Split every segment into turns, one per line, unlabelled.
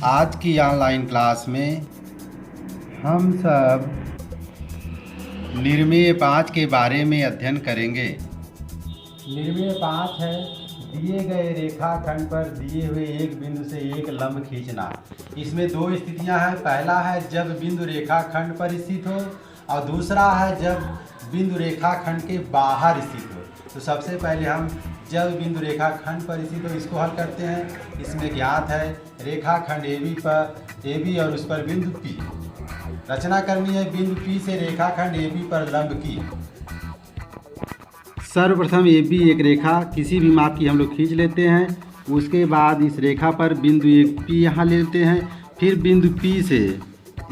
आज की online class में हम सब निर्मेय 5 के बारे में अध्ययन करेंगे। निर्मेय 5 है दिए गए रेखाखंड पर दिए हुए एक बिंदु से एक लंब खींचना। इसमें दो स्थितियां हैं। पहला है जब बिंदु रेखाखंड पर स्थित हो और दूसरा है जब बिंदु रेखाखंड के बाहर स्थित हो। तो सबसे पहले हम जब बिंदु रेखाखंड पर स्थित हो इसको हल करते हैं। इसमें ज्ञात है रेखाखंड AB और उस पर बिंदु P। रचना करनी है बिंदु P से रेखाखंड AB पर लंब की। सर्वप्रथम AB एक रेखा किसी भी माप की हम लोग खींच लेते हैं। उसके बाद इस रेखा पर बिंदु एक P यहाँ लेते हैं। फिर बिंदु P से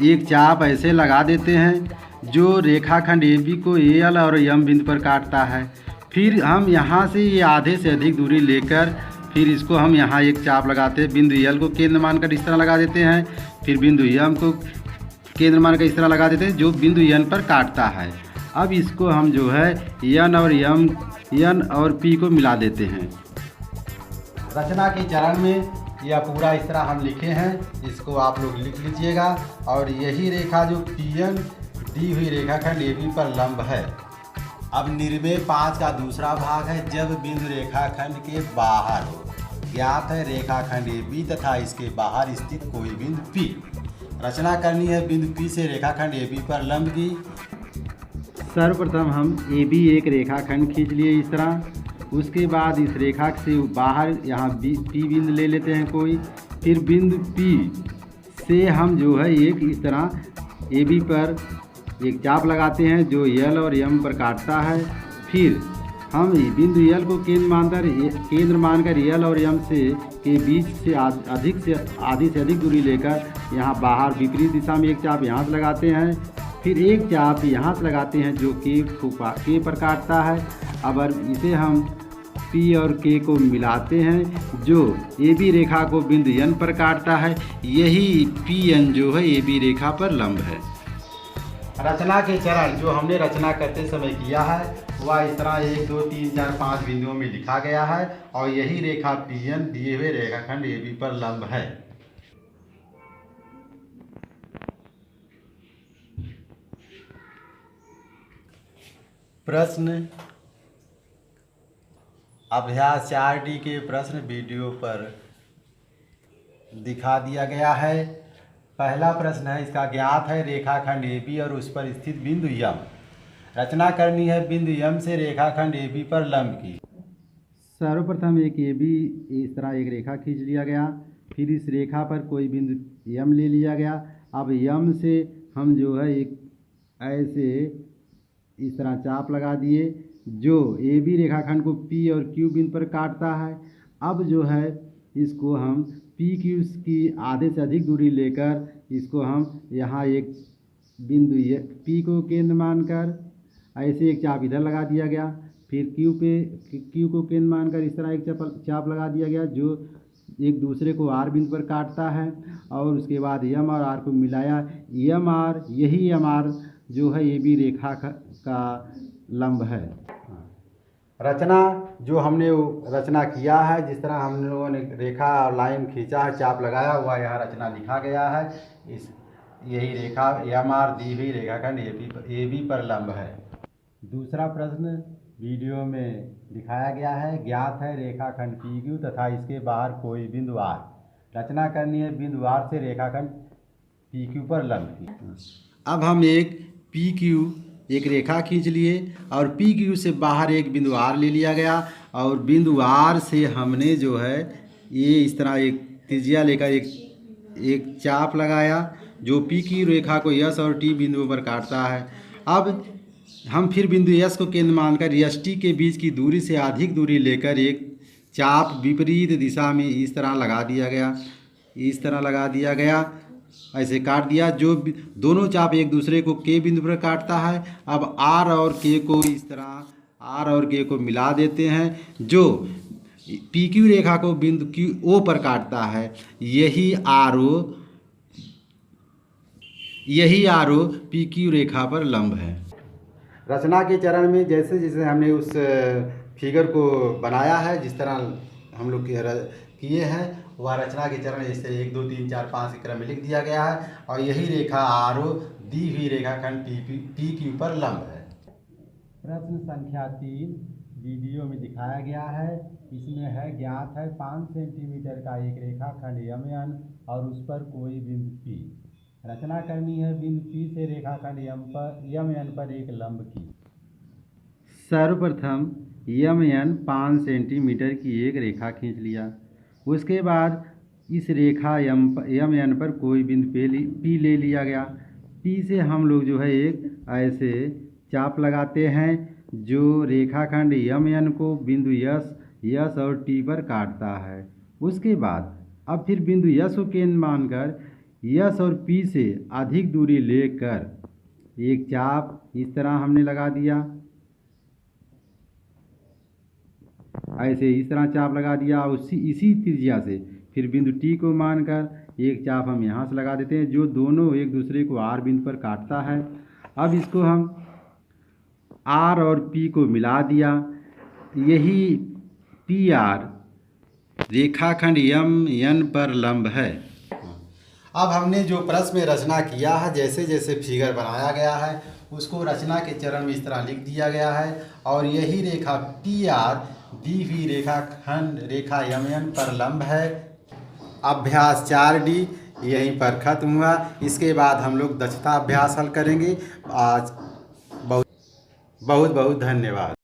एक चाप ऐसे लगा देते हैं जो रेखाखंड AB को AL और M बिंदु पर काटता है। फिर हम यहाँ से ये आधे से अधिक दूरी लेकर फिर इसको हम यहाँ एक चाप लगाते हैं। बिंदु L को केंद्र मानकर इस तरह लगा देते हैं। फिर बिंदु M को केंद्र मानकर इस तरह लगा देते हैं जो बिंदु N पर काटता है। अब इसको हम जो है N और P को मिला देते हैं। रचना के चरण में यह पूरा इस तरह हम लिखे हैं, इसको आप लोग लिख लीजिएगा। और यही रेखा जो PN दी हुई रेखाखंड AB पर लंब है। अब निर्मेय 5 का दूसरा भाग है जब बिंदु रेखाखंड के बाहर हो। ज्ञात है रेखाखंड AB तथा इसके बाहर स्थित कोई बिंदु P। रचना करनी है बिंदु P से रेखाखंड AB पर लंब की। सर्वप्रथम हम AB एक रेखाखंड खींच लिए इस तरह। उसके बाद इस रेखा से बाहर यहाँ P बिंदु ले लेते हैं कोई। फिर बिंदु P से हम जो है एक इस तरह AB पर एक चाप लगाते हैं जो L और M पर काटता है। फिर हम बिंदु L को केंद्र मानकर L और M के बीच से आधी से अधिक दूरी लेकर यहाँ बाहर विपरीत दिशा में एक चाप यहाँ से लगाते हैं। फिर एक चाप यहाँ से लगाते हैं जो K पर काटता है। अब इसे हम P और K को मिलाते हैं जो AB रेखा को बिंदु N पर काटता है। यही PN जो है AB रेखा पर लंब है। रचना के चरण जो हमने रचना करते समय किया है वह इस तरह 1 2 3 4 5 बिंदुओं में लिखा गया है। और यही रेखा PN दिए हुए रेखाखंड AB पर लंब है। प्रश्न अभ्यास 4D के प्रश्न वीडियो पर दिखा दिया गया है। पहला प्रश्न है इसका ज्ञात है रेखाखंड AB और उस पर स्थित बिंदु M। रचना करनी है बिंदु M से रेखाखंड AB पर लंब की। सर्वप्रथम एक AB इस तरह एक रेखा खींच लिया गया। फिर इस रेखा पर कोई बिंदु M ले लिया गया। अब M से हम जो है एक ऐसे इस तरह चाप लगा दिए जो AB रेखाखंड को P और Q बिंदु पर काटता है। अब जो है इसको हम PQ की आधे से अधिक दूरी लेकर इसको हम यहाँ एक बिंदु P को केंद्र मानकर ऐसे एक चाप इधर लगा दिया गया। फिर Q को केंद्र मानकर इस तरह एक चाप लगा दिया गया जो एक दूसरे को R बिंदु पर काटता है। और उसके बाद M और R को मिलाया। यही MR जो है AB रेखा का लंब है। रचना जो हमने रचना किया है जिस तरह हम लोगों ने रेखा और लाइन खींचा है चाप लगाया हुआ यहाँ रचना लिखा गया है। यही रेखा MR दी हुई रेखाखंड AB पर लंब है। दूसरा प्रश्न वीडियो में दिखाया गया है। ज्ञात है रेखाखंड PQ तथा इसके बाहर कोई बिंदु R। रचना करनी है बिंदु R से रेखाखंड PQ पर लंब की। अब हम एक रेखा खींच लिए और PQ से बाहर एक बिंदु R ले लिया गया। और बिंदु R से हमने जो है ये इस तरह एक त्रिज्या लेकर एक चाप लगाया जो PQ रेखा को S और T बिंदुओं पर काटता है। अब हम फिर बिंदु S को केंद्र मानकर ST के बीच की दूरी से अधिक दूरी लेकर एक चाप विपरीत दिशा में इस तरह लगा दिया गया ऐसे काट दिया जो दोनों चाप एक दूसरे को K बिंदु पर काटता है। अब R और K को मिला देते हैं जो PQ रेखा को बिंदु O पर काटता है। यही RO PQ रेखा पर लंब है। रचना के चरण में जैसे जैसे हमने उस फिगर को बनाया है जिस तरह हम लोग किए हैं वह रचना के चरण जैसे 1 2 3 4 5 के क्रम में लिख दिया गया है और यही रेखा आर ओ दी हुई रेखाखंड पी के ऊपर लंब है। प्रश्न संख्या 3 वीडियो में दिखाया गया है। इसमें है ज्ञात है 5 सेंटीमीटर का एक रेखाखंड यमन और उस पर कोई बिंदु पी। रचना करनी है बिंदु पी से रेखाखंड यमन पर एक लंब की। सर्वप्रथम यमन 5 सेंटीमीटर की एक रेखा खींच लिया। उसके बाद इस रेखा यमन पर कोई बिंदु पी ले लिया गया। पी से हम लोग जो है एक ऐसे चाप लगाते हैं जो रेखाखंड यमन को बिंदु यस और टी पर काटता है। उसके बाद अब फिर बिंदु यस को केंद्र मानकर यस और पी से अधिक दूरी लेकर एक चाप इस तरह हमने लगा दिया। ऐसे इस तरह चाप लगा दिया। इसी त्रिज्या से फिर बिंदु टी को मानकर एक चाप हम यहाँ से लगा देते हैं जो दोनों एक दूसरे को आर बिंदु पर काटता है। अब इसको हम आर और पी को मिला दिया। यही पी आर रेखाखंड यमन पर लंब है। अब हमने जो प्रश्न में रचना किया है जैसे जैसे फिगर बनाया गया है उसको रचना के चरण में इस तरह लिख दिया गया है और यही रेखा पी आर दी हुई रेखाखंड रेखा यमन पर लंब है। अभ्यास 4D यहीं पर खत्म हुआ। इसके बाद हम लोग दक्षता अभ्यास हल करेंगे। आज बहुत बहुत धन्यवाद।